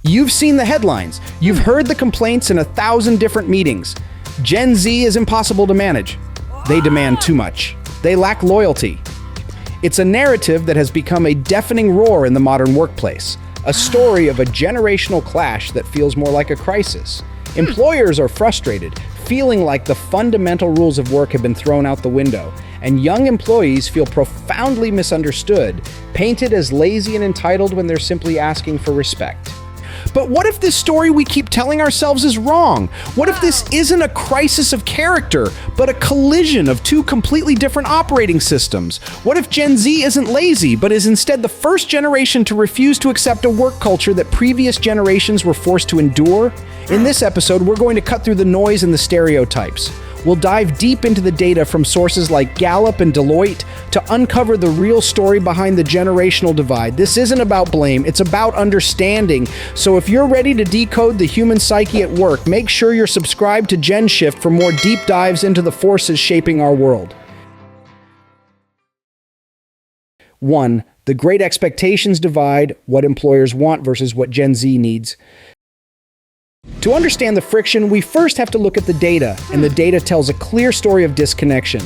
You've seen the headlines. You've heard the complaints in 1,000 different meetings. Gen Z is impossible to manage. They demand too much. They lack loyalty. It's a narrative that has become a deafening roar in the modern workplace. A story of a generational clash that feels more like a crisis. Employers are frustrated, feeling like the fundamental rules of work have been thrown out the window, and young employees feel profoundly misunderstood, painted as lazy and entitled when they're simply asking for respect. But what if this story we keep telling ourselves is wrong? What if this isn't a crisis of character, but a collision of two completely different operating systems? What if Gen Z isn't lazy, but is instead the first generation to refuse to accept a work culture that previous generations were forced to endure? In this episode, we're going to cut through the noise and the stereotypes. We'll dive deep into the data from sources like Gallup and Deloitte to uncover the real story behind the generational divide. This isn't about blame, it's about understanding. So if you're ready to decode the human psyche at work, make sure you're subscribed to Gen Shift for more deep dives into the forces shaping our world. 1. The Great Expectations Divide, what employers want versus what Gen Z needs. To understand the friction, we first have to look at the data, and the data tells a clear story of disconnection.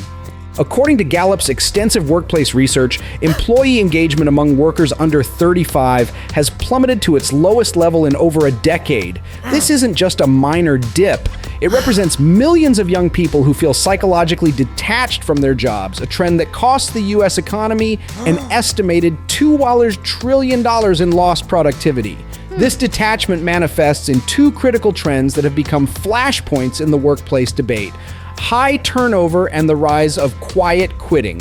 According to Gallup's extensive workplace research, employee engagement among workers under 35 has plummeted to its lowest level in over a decade. This isn't just a minor dip. It represents millions of young people who feel psychologically detached from their jobs, a trend that costs the U.S. economy an estimated $2 trillion in lost productivity. This detachment manifests in two critical trends that have become flashpoints in the workplace debate: high turnover and the rise of quiet quitting.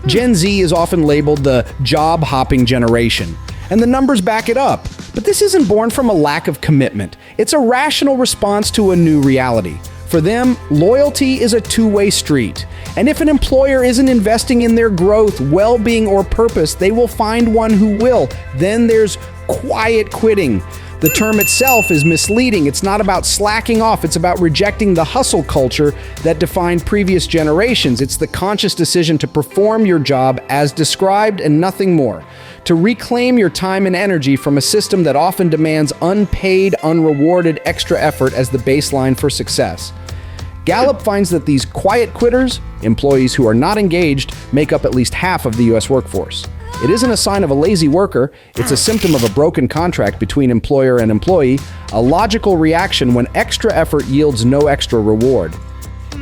Gen Z is often labeled the job-hopping generation, and the numbers back it up. But this isn't born from a lack of commitment. It's a rational response to a new reality. For them, loyalty is a two-way street. And if an employer isn't investing in their growth, well-being, or purpose, they will find one who will. Then there's quiet quitting. The term itself is misleading. It's not about slacking off. It's about rejecting the hustle culture that defined previous generations. It's the conscious decision to perform your job as described and nothing more. To reclaim your time and energy from a system that often demands unpaid, unrewarded extra effort as the baseline for success. Gallup finds that these quiet quitters, employees who are not engaged, make up at least half of the U.S. workforce. It isn't a sign of a lazy worker, it's a symptom of a broken contract between employer and employee, a logical reaction when extra effort yields no extra reward.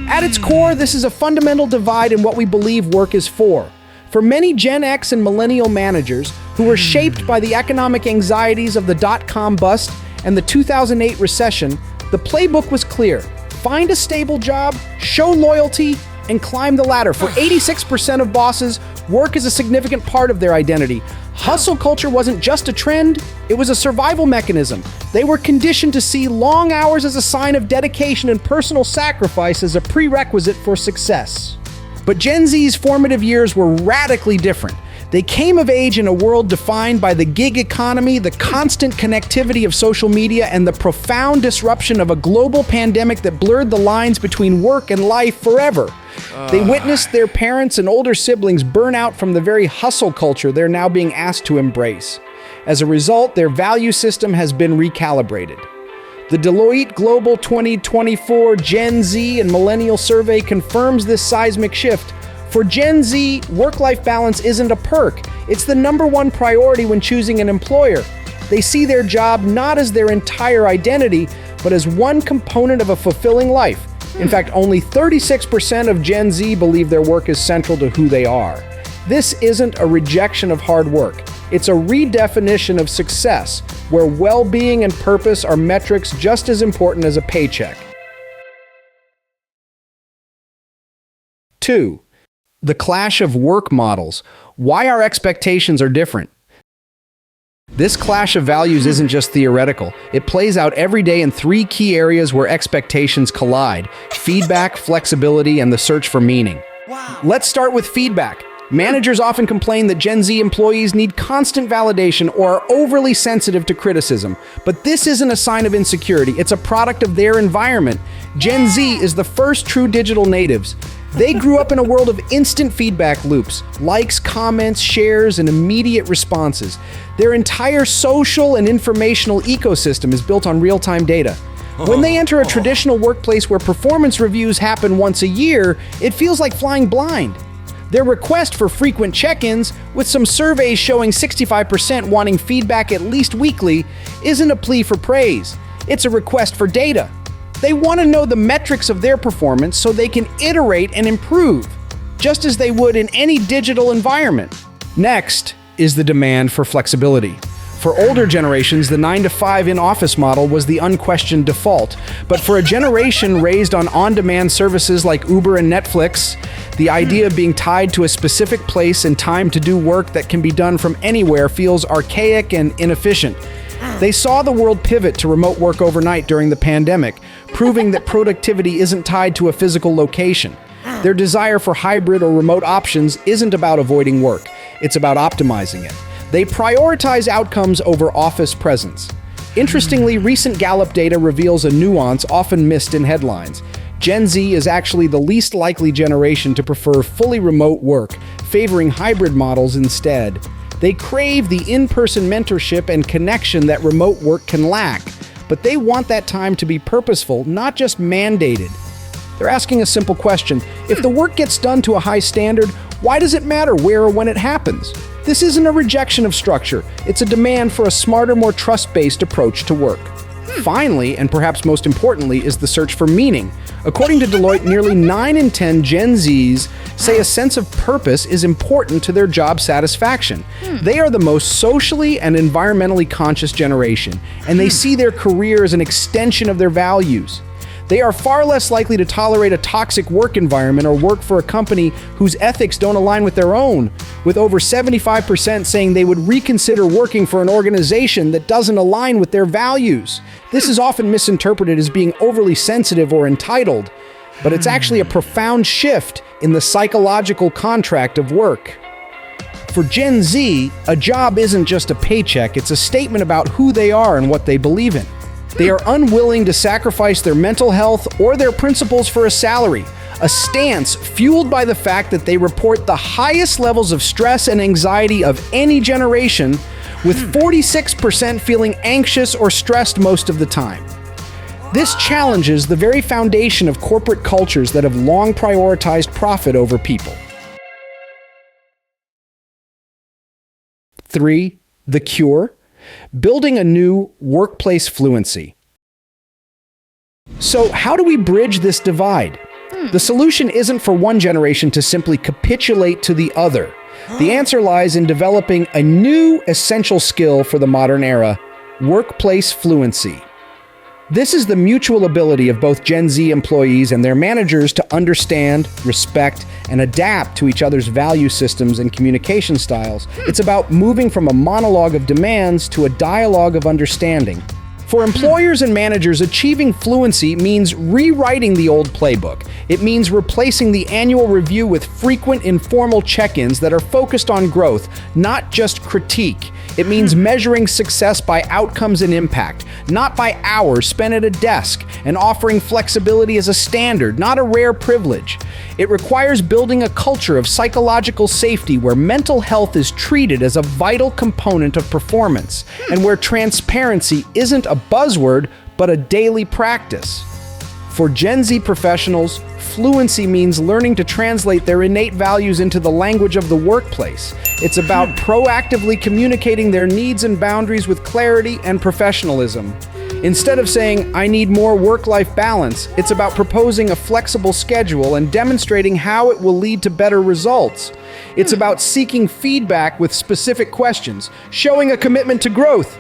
At its core, this is a fundamental divide in what we believe work is for. For many Gen X and millennial managers who were shaped by the economic anxieties of the dot-com bust and the 2008 recession, the playbook was clear. Find a stable job, show loyalty, and climb the ladder. For 86% of bosses, work is a significant part of their identity. Hustle culture wasn't just a trend, it was a survival mechanism. They were conditioned to see long hours as a sign of dedication and personal sacrifice as a prerequisite for success. But Gen Z's formative years were radically different. They came of age in a world defined by the gig economy, the constant connectivity of social media, and the profound disruption of a global pandemic that blurred the lines between work and life forever. They witnessed their parents and older siblings burn out from the very hustle culture they're now being asked to embrace. As a result, their value system has been recalibrated. The Deloitte Global 2024 Gen Z and Millennial Survey confirms this seismic shift. For Gen Z, work-life balance isn't a perk. It's the number one priority when choosing an employer. They see their job not as their entire identity, but as one component of a fulfilling life. In fact, only 36% of Gen Z believe their work is central to who they are. This isn't a rejection of hard work. It's a redefinition of success, where well-being and purpose are metrics just as important as a paycheck. 2. The clash of work models. Why our expectations are different. This clash of values isn't just theoretical. It plays out every day in three key areas where expectations collide: feedback, flexibility, and the search for meaning. Let's start with feedback. Managers often complain that Gen Z employees need constant validation or are overly sensitive to criticism. But this isn't a sign of insecurity. It's a product of their environment. Gen Z is the first true digital natives. They grew up in a world of instant feedback loops, likes, comments, shares, and immediate responses. Their entire social and informational ecosystem is built on real-time data. When they enter a traditional workplace where performance reviews happen once a year, it feels like flying blind. Their request for frequent check-ins, with some surveys showing 65% wanting feedback at least weekly, isn't a plea for praise. It's a request for data. They want to know the metrics of their performance so they can iterate and improve, just as they would in any digital environment. Next is the demand for flexibility. For older generations, the 9-to-5 in-office model was the unquestioned default. But for a generation raised on on-demand services like Uber and Netflix, the idea of being tied to a specific place and time to do work that can be done from anywhere feels archaic and inefficient. They saw the world pivot to remote work overnight during the pandemic, proving that productivity isn't tied to a physical location. Their desire for hybrid or remote options isn't about avoiding work, it's about optimizing it. They prioritize outcomes over office presence. Interestingly, recent Gallup data reveals a nuance often missed in headlines. Gen Z is actually the least likely generation to prefer fully remote work, favoring hybrid models instead. They crave the in-person mentorship and connection that remote work can lack, but they want that time to be purposeful, not just mandated. They're asking a simple question: if the work gets done to a high standard, why does it matter where or when it happens? This isn't a rejection of structure, it's a demand for a smarter, more trust-based approach to work. Finally, and perhaps most importantly, is the search for meaning. According to Deloitte, nearly 9 in 10 Gen Zs say a sense of purpose is important to their job satisfaction. They are the most socially and environmentally conscious generation, and they see their career as an extension of their values. They are far less likely to tolerate a toxic work environment or work for a company whose ethics don't align with their own, with over 75% saying they would reconsider working for an organization that doesn't align with their values. This is often misinterpreted as being overly sensitive or entitled, but it's actually a profound shift in the psychological contract of work. For Gen Z, a job isn't just a paycheck, it's a statement about who they are and what they believe in. They are unwilling to sacrifice their mental health or their principles for a salary, a stance fueled by the fact that they report the highest levels of stress and anxiety of any generation, with 46% feeling anxious or stressed most of the time. This challenges the very foundation of corporate cultures that have long prioritized profit over people. 3. The cure: building a new workplace fluency. So how do we bridge this divide? The solution isn't for one generation to simply capitulate to the other. The answer lies in developing a new essential skill for the modern era: workplace fluency. This is the mutual ability of both Gen Z employees and their managers to understand, respect, and adapt to each other's value systems and communication styles. It's about moving from a monologue of demands to a dialogue of understanding. For employers and managers, achieving fluency means rewriting the old playbook. It means replacing the annual review with frequent informal check-ins that are focused on growth, not just critique. It means measuring success by outcomes and impact, not by hours spent at a desk, and offering flexibility as a standard, not a rare privilege. It requires building a culture of psychological safety where mental health is treated as a vital component of performance, and where transparency isn't a buzzword, but a daily practice. For Gen Z professionals, fluency means learning to translate their innate values into the language of the workplace. It's about proactively communicating their needs and boundaries with clarity and professionalism. Instead of saying, "I need more work-life balance," it's about proposing a flexible schedule and demonstrating how it will lead to better results. It's about seeking feedback with specific questions, showing a commitment to growth.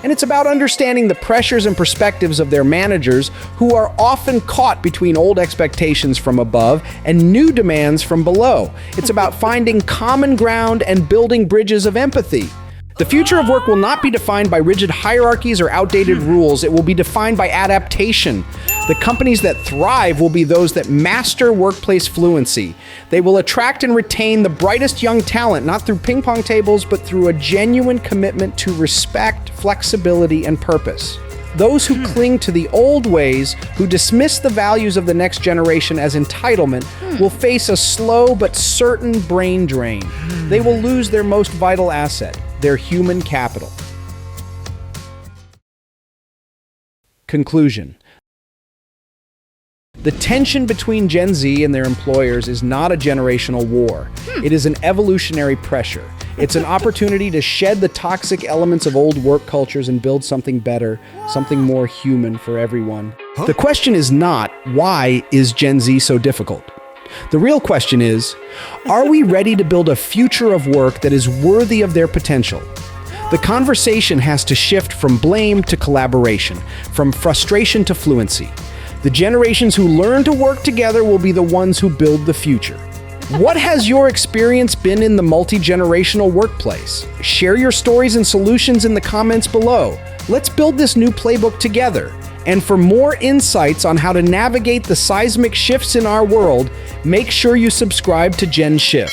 And it's about understanding the pressures and perspectives of their managers, who are often caught between old expectations from above and new demands from below. It's about finding common ground and building bridges of empathy. The future of work will not be defined by rigid hierarchies or outdated rules. It will be defined by adaptation. The companies that thrive will be those that master workplace fluency. They will attract and retain the brightest young talent, not through ping pong tables, but through a genuine commitment to respect, flexibility, and purpose. Those who cling to the old ways, who dismiss the values of the next generation as entitlement, will face a slow but certain brain drain. They will lose their most vital asset, their human capital. Conclusion. The tension between Gen Z and their employers is not a generational war. It is an evolutionary pressure. It's an opportunity to shed the toxic elements of old work cultures and build something better, something more human for everyone. The question is not, why is Gen Z so difficult? The real question is, are we ready to build a future of work that is worthy of their potential? The conversation has to shift from blame to collaboration, from frustration to fluency. The generations who learn to work together will be the ones who build the future. What has your experience been in the multi-generational workplace? Share your stories and solutions in the comments below. Let's build this new playbook together. And for more insights on how to navigate the seismic shifts in our world, make sure you subscribe to Gen Shift.